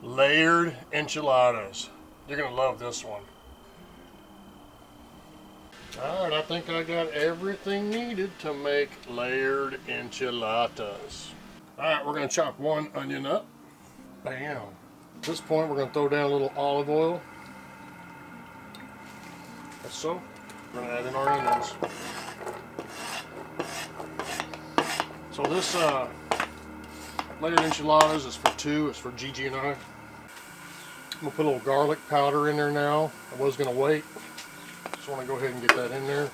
Layered enchiladas. You're gonna love this one. Alright, I think I got everything needed to make layered enchiladas. Alright, we're gonna chop one onion up. Bam. At this point, we're gonna throw down a little olive oil. Like so. We're gonna add in our onions. So this layered enchiladas is for two. It's for Gigi and I. I'm gonna put a little garlic powder in there now. I was gonna wait. Just want to go ahead and get that in there.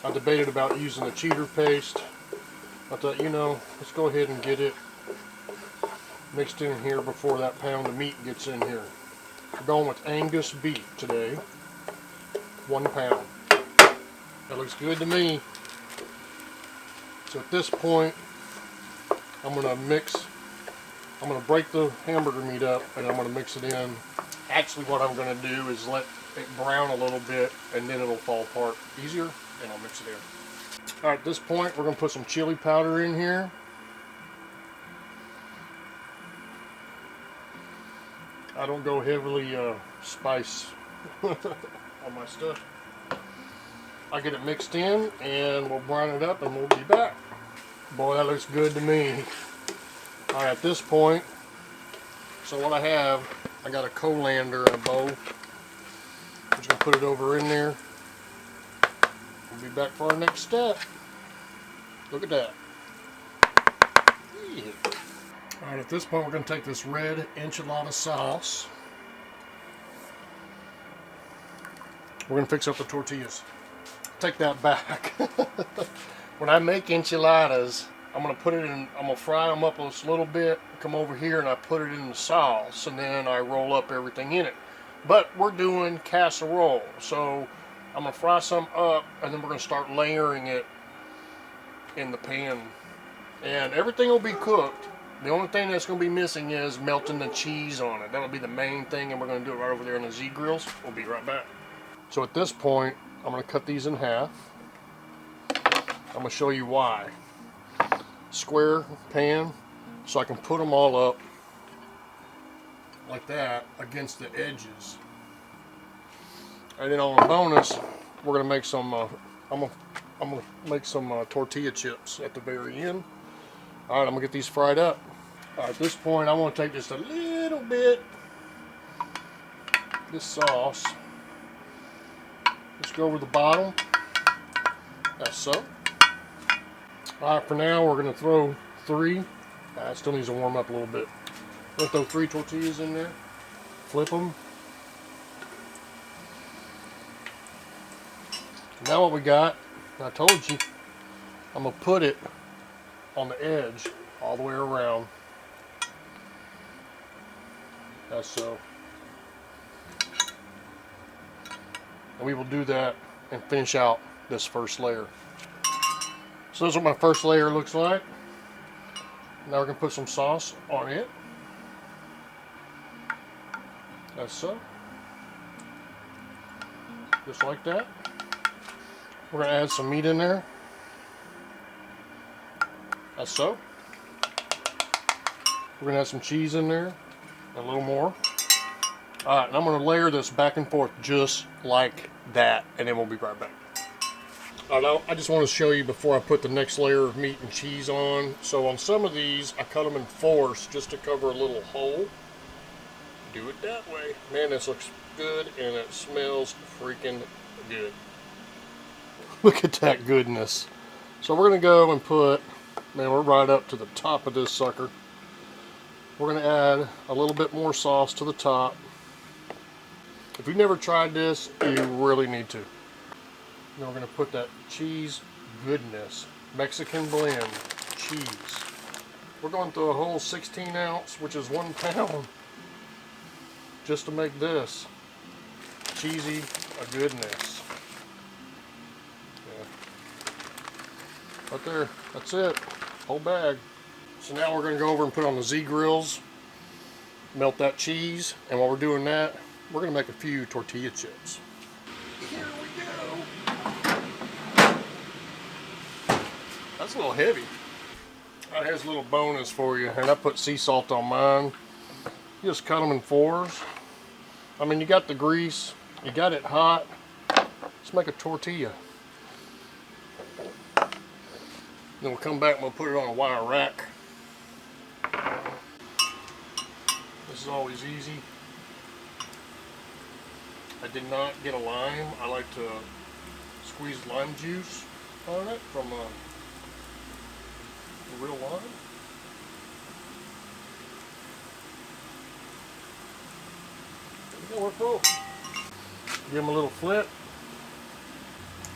I debated about using the cheddar paste. I thought, you know, let's go ahead and get it mixed in here before that pound of meat gets in here. We're going with Angus beef today. 1 pound. That looks good to me. So at this point, I'm going to break the hamburger meat up and I'm going to mix it in. Actually, what I'm going to do is let it brown a little bit and then it'll fall apart easier and I'll mix it in. Alright, at this point, we're going to put some chili powder in here. I don't go heavily spice on my stuff. I get it mixed in and we'll brown it up and we'll be back. Boy, that looks good to me. Alright, at this point, so what I got a colander in a bowl. I'm just going to put it over in there. We'll be back for our next step. Look at that. Yeah. Alright, at this point we're going to take this red enchilada sauce. We're going to fix up the tortillas. Take that back. When I make enchiladas, I'm going to fry them up just a little bit, come over here and I put it in the sauce and then I roll up everything in it. But we're doing casserole, so I'm going to fry some up and then we're going to start layering it in the pan. And everything will be cooked. The only thing that's going to be missing is melting the cheese on it. That'll be the main thing, and we're going to do it right over there in the Z grills. We'll be right back. So at this point, I'm going to cut these in half. I'm going to show you why. Square pan, so I can put them all up like that against the edges. And then on a bonus, we're going to make some. I'm gonna make some tortilla chips at the very end. All right, I'm gonna get these fried up. All right, at this point, I want to take just a little bit of this sauce. Just go over the bottom. That's so. All right, for now, we're gonna throw 3. It still needs to warm up a little bit. We're gonna throw 3 tortillas in there. Flip them. Now what we got, I told you, I'm gonna put it on the edge all the way around. That's so. And we will do that and finish out this first layer. So this is what my first layer looks like. Now we're gonna put some sauce on it. That's so. Just like that. We're gonna add some meat in there. That's so. We're gonna add some cheese in there, a little more. All right, and I'm gonna layer this back and forth just like that, and then we'll be right back. All right, I just want to show you before I put the next layer of meat and cheese on. So on some of these, I cut them in 4s just to cover a little hole. Do it that way. Man, this looks good, and it smells freaking good. Look at that goodness. So we're gonna go and put, man, we're right up to the top of this sucker. We're gonna add a little bit more sauce to the top. If you've never tried this, you really need to. Then we're gonna put that cheese goodness, Mexican blend cheese. We're going through a whole 16 ounce, which is 1 pound, just to make this cheesy a goodness. Right there, that's it, whole bag. So now we're going to go over and put on the Z grills, melt that cheese, and while we're doing that, we're going to make a few tortilla chips. Here we go. That's a little heavy. Alright, here's a little bonus for you, and I put sea salt on mine. You just cut them in 4s. I mean, you got the grease, you got it hot. Let's make a tortilla. Then we'll come back and we'll put it on a wire rack. This is always easy. I did not get a lime. I like to squeeze lime juice on it from a real lime. There we go, we're full. Give them a little flip.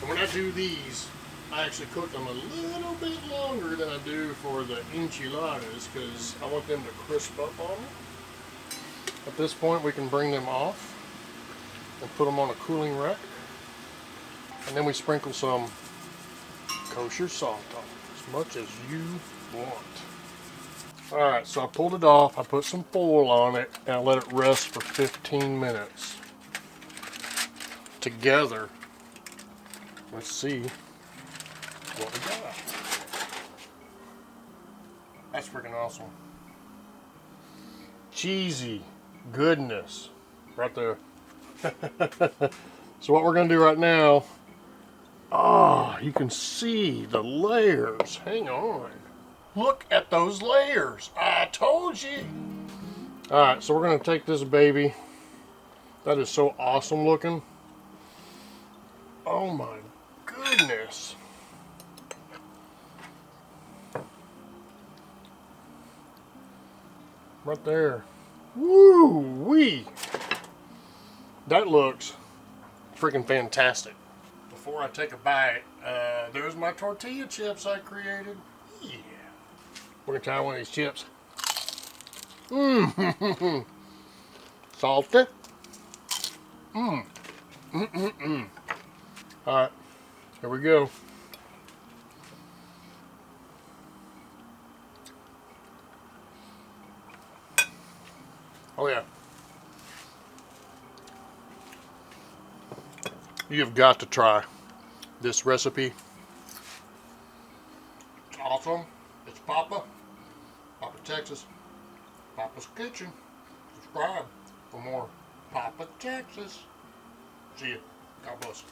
And when I do these, I actually cook them a little bit longer than I do for the enchiladas because I want them to crisp up on me. At this point, we can bring them off and put them on a cooling rack. And then we sprinkle some kosher salt on it, as much as you want. Alright, so I pulled it off, I put some foil on it, and I let it rest for 15 minutes. Together, let's see what we got. That's freaking awesome. Cheesy goodness right there. So what we're going to do right now, you can see the layers. Hang on. Look at those layers. I told you. Alright, so we're going to take this baby. That is so awesome looking. Oh my goodness. Right there. Woo-wee. That looks freaking fantastic. Before I take a bite, there's my tortilla chips I created. Yeah. We're gonna try one of these chips. Mmm. Salty. Mmm. Alright, here we go. Oh yeah. You have got to try this recipe. It's awesome. It's Papa Texas, Papa's Kitchen. Subscribe for more Papa Texas. See you. God bless.